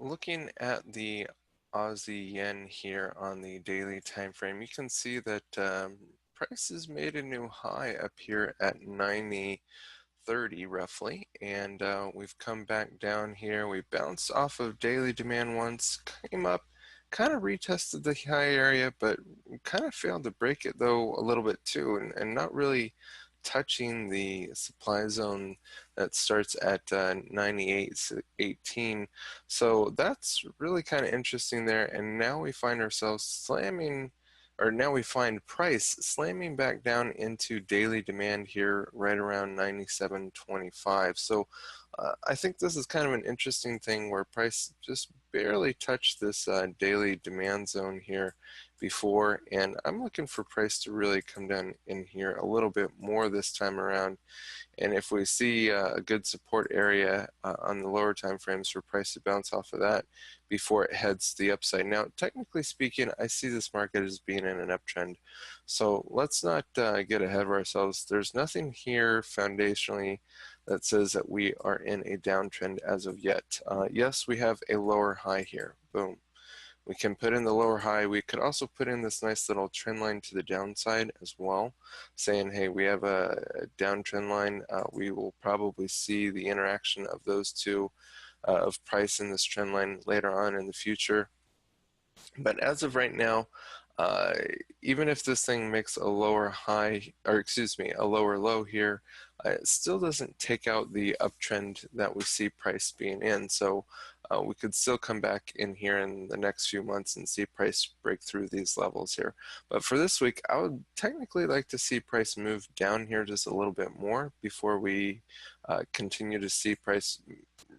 Looking at the Aussie yen here on the daily time frame, you can see that prices made a new high up here at 90.30 roughly, and we've come back down here. We bounced off of daily demand once, came up, kind of retested the high area, but kind of failed to break it though a little bit too, and not really touching the supply zone that starts at 98.18. So that's really kind of interesting there. And now we find ourselves slamming, or now we find price slamming back down into daily demand here right around 97.25. So I think this is kind of an interesting thing where price just barely touched this daily demand zone here before, and I'm looking for price to really come down in here a little bit more this time around. And if we see a good support area on the lower time frames for price to bounce off of that before it heads to the upside. Now, technically speaking, I see this market as being in an uptrend. So let's not get ahead of ourselves. There's nothing here foundationally that says that we are in a downtrend as of yet. Yes, we have a lower high here. Boom. We can put in the lower high. We could also put in this nice little trend line to the downside as well, saying, hey, we have a downtrend line. We will probably see the interaction of those two of price in this trend line later on in the future. But as of right now, uh, even if this thing makes a lower high, or excuse me, a lower low here, it still doesn't take out the uptrend that we see price being in. So we could still come back in here in the next few months and see price break through these levels here. But for this week, I would technically like to see price move down here just a little bit more before we continue to see price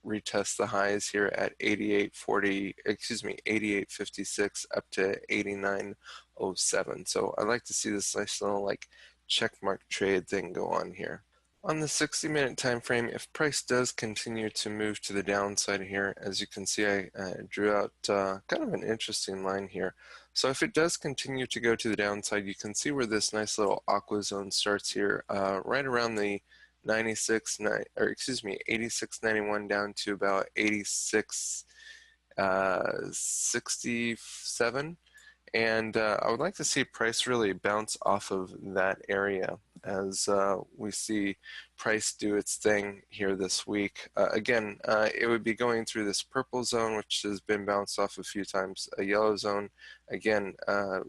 retest the highs here at 88.40, excuse me, 88.56 up to 89.07. So I'd like to see this nice little like check mark trade thing go on here. On the 60-minute time frame, if price does continue to move to the downside here, as you can see, I drew out kind of an interesting line here. So if it does continue to go to the downside, you can see where this nice little aqua zone starts here, right around the 86.91 down to about 86.67. And I would like to see price really bounce off of that area as we see price do its thing here this week. Again, it would be going through this purple zone, which has been bounced off a few times, a yellow zone, again,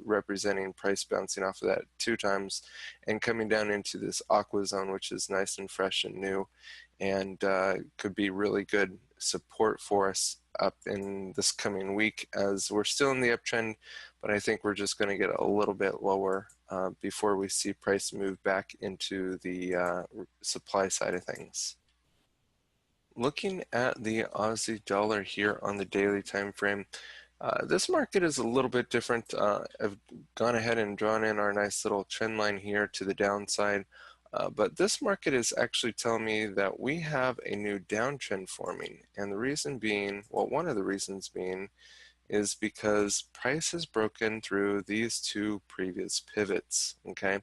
representing price bouncing off of that 2 times, and coming down into this aqua zone, which is nice and fresh and new, and could be really good support for us up in this coming week as we're still in the uptrend, but I think we're just going to get a little bit lower before we see price move back into the supply side of things. Looking at the Aussie dollar here on the daily time frame, this market is a little bit different. I've gone ahead and drawn in our nice little trend line here to the downside. But this market is actually telling me that we have a new downtrend forming. And the reason being, well, one of the reasons being, is because price has broken through these 2 previous pivots, okay?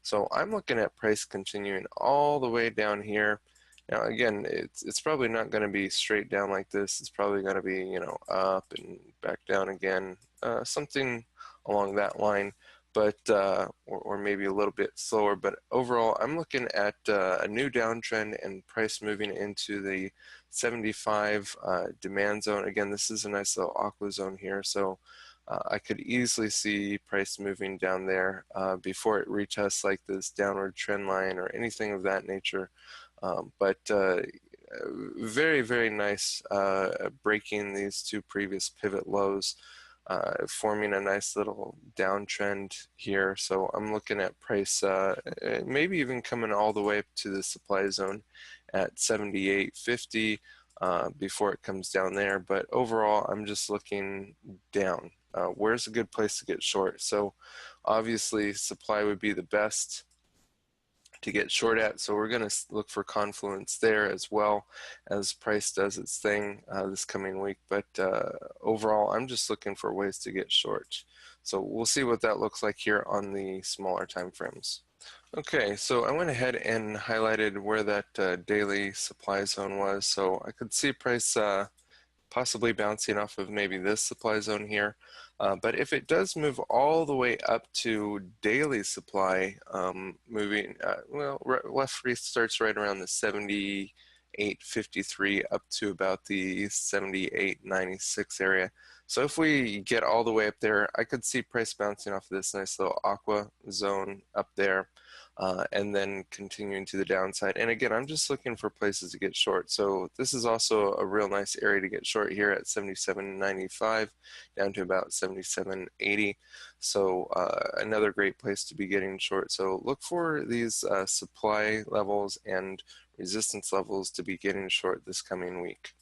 So I'm looking at price continuing all the way down here. Now again, it's probably not going to be straight down like this. It's probably going to be, you know, up and back down again, something along that line, but or maybe a little bit slower. But overall, I'm looking at a new downtrend and price moving into the 75 demand zone. Again, this is a nice little aqua zone here, so I could easily see price moving down there before it retests like this downward trend line or anything of that nature. But very, very nice breaking these 2 previous pivot lows, forming a nice little downtrend here. So I'm looking at price maybe even coming all the way up to the supply zone at 78.50 before it comes down there. But overall, I'm just looking down. Where's a good place to get short? So obviously supply would be the best to get short at, so we're going to look for confluence there as well as price does its thing this coming week. But overall, I'm just looking for ways to get short. So we'll see what that looks like here on the smaller time frames. Okay, so I went ahead and highlighted where that daily supply zone was, so I could see price possibly bouncing off of maybe this supply zone here. But if it does move all the way up to daily supply, moving, well, left restarts right around the 78.53 up to about the 78.96 area. So if we get all the way up there, I could see price bouncing off of this nice little aqua zone up there. And then continuing to the downside. And again, I'm just looking for places to get short. So this is also a real nice area to get short here at 77.95 down to about 77.80. So another great place to be getting short. So look for these supply levels and resistance levels to be getting short this coming week.